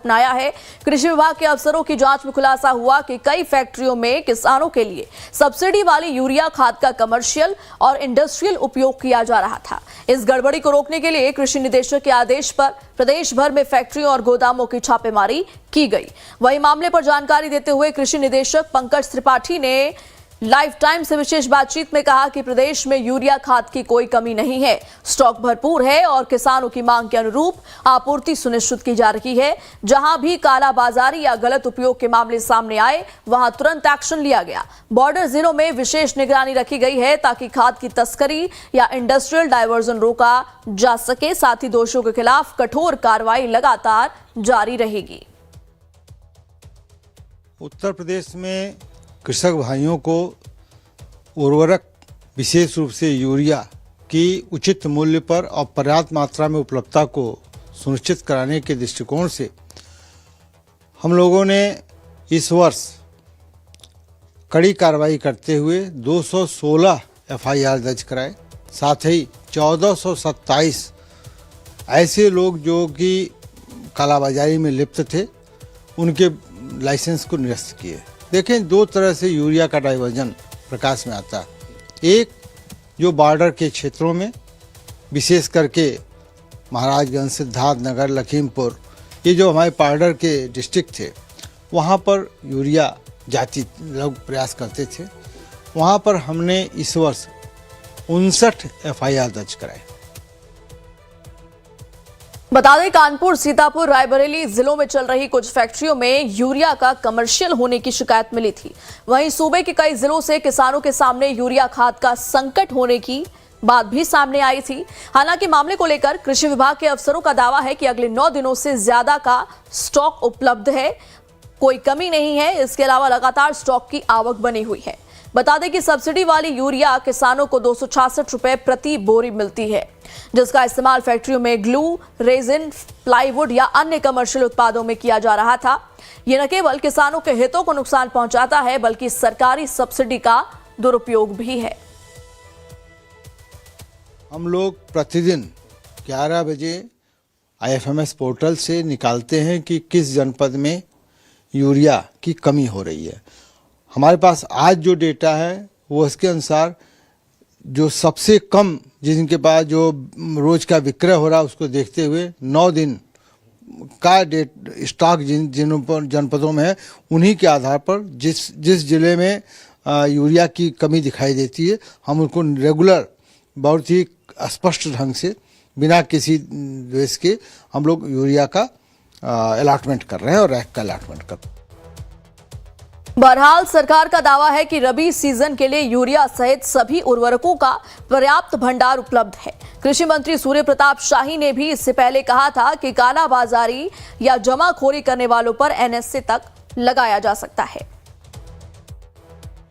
अपनाया है। कृषि विभाग के अफसरों की जांच में खुलासा हुआ कि कई फैक्ट्रियों में किसानों के लिए सब्सिडी वाली यूरिया खाद का कमर्शियल और इंडस्ट्रियल उपयोग किया जा रहा था। इस गड़बड़ी को रोकने के लिए कृषि निदेशक के आदेश पर प्रदेश भर में फैक्ट्रियों और गोदामों की छापेमारी की गई। वहीं मामले पर जानकारी देते हुए कृषि निदेशक पंकज त्रिपाठी ने लाइव टाइम से विशेष बातचीत में कहा कि प्रदेश में यूरिया खाद की कोई कमी नहीं है, स्टॉक भरपूर है और किसानों की मांग के अनुरूप आपूर्ति सुनिश्चित की जा रही है। जहां भी कालाबाजारी या गलत उपयोग के मामले सामने आए वहां तुरंत एक्शन लिया गया। बॉर्डर जिलों में विशेष निगरानी रखी गई है ताकि खाद की तस्करी या इंडस्ट्रियल डायवर्जन रोका जा सके। साथ ही दोषियों के खिलाफ कठोर कार्रवाई लगातार जारी रहेगी। उत्तर प्रदेश में कृषक भाइयों को उर्वरक विशेष रूप से यूरिया की उचित मूल्य पर और पर्याप्त मात्रा में उपलब्धता को सुनिश्चित कराने के दृष्टिकोण से हम लोगों ने इस वर्ष कड़ी कार्रवाई करते हुए 216 एफआईआर दर्ज कराए। साथ ही 1427 ऐसे लोग जो कि कालाबाजारी में लिप्त थे उनके लाइसेंस को निरस्त किए। देखें, दो तरह से यूरिया का डाइवर्जन प्रकाश में आता है। एक जो बॉर्डर के क्षेत्रों में, विशेष करके महाराजगंज, सिद्धार्थनगर, लखीमपुर, ये जो हमारे बॉर्डर के डिस्ट्रिक्ट थे, वहाँ पर यूरिया जाति लोग प्रयास करते थे। वहाँ पर हमने इस वर्ष 59 एफआईआर दर्ज कराए। बता दें, कानपुर, सीतापुर, रायबरेली जिलों में चल रही कुछ फैक्ट्रियों में यूरिया का कमर्शियल होने की शिकायत मिली थी। वहीं सूबे के कई जिलों से किसानों के सामने यूरिया खाद का संकट होने की बात भी सामने आई थी। हालांकि मामले को लेकर कृषि विभाग के अफसरों का दावा है कि अगले 9 दिनों से ज्यादा का स्टॉक उपलब्ध है, कोई कमी नहीं है। इसके अलावा लगातार स्टॉक की आवक बनी हुई है। बता दें कि सब्सिडी वाली यूरिया किसानों को 266 रुपए प्रति बोरी मिलती है, जिसका इस्तेमाल फैक्ट्रियों में ग्लू, रेजिन, प्लाईवुड या अन्य कमर्शियल उत्पादों में किया जा रहा था। यह न केवल किसानों के हितों को नुकसान पहुंचाता है बल्कि सरकारी सब्सिडी का दुरुपयोग भी है। हम लोग प्रतिदिन 11 बजे IFMS पोर्टल से निकालते हैं कि किस जनपद में यूरिया की कमी हो रही है। हमारे पास आज जो डेटा है वो इसके अनुसार जो सबसे कम जिनके पास जो रोज का विक्रय हो रहा है उसको देखते हुए 9 दिन का स्टॉक जिन जनपदों में है, उन्हीं के आधार पर जिस जिले में यूरिया की कमी दिखाई देती है हम उनको रेगुलर बहुत ही स्पष्ट ढंग से बिना किसी द्वेष के हम लोग यूरिया का अलॉटमेंट कर रहे हैं और रैक का अलॉटमेंट कर रहे हैं। बहरहाल सरकार का दावा है कि रबी सीजन के लिए यूरिया सहित सभी उर्वरकों का पर्याप्त भंडार उपलब्ध है। कृषि मंत्री सूर्य प्रताप शाही ने भी इससे पहले कहा था कि कालाबाजारी या जमाखोरी करने वालों पर NSA तक लगाया जा सकता है।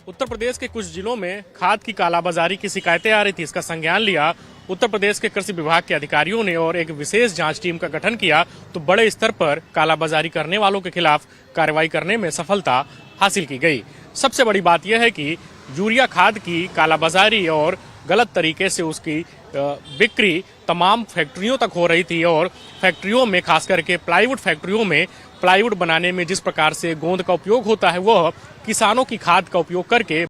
उत्तर प्रदेश के कुछ जिलों में खाद की कालाबाजारी की शिकायतें आ रही थी। इसका संज्ञान लिया उत्तर प्रदेश के कृषि विभाग के अधिकारियों ने और एक विशेष जांच टीम का गठन किया तो बड़े स्तर पर कालाबाजारी करने वालों के खिलाफ कार्रवाई करने में सफलता हासिल की गई। सबसे बड़ी बात यह है कि यूरिया खाद की कालाबाजारी और गलत तरीके से उसकी बिक्री तमाम फैक्ट्रियों तक हो रही थी और फैक्ट्रियों में, खास करके प्लाईवुड फैक्ट्रियों में, प्लाईवुड बनाने में जिस प्रकार से गोंद का उपयोग होता है वह किसानों की खाद का उपयोग करके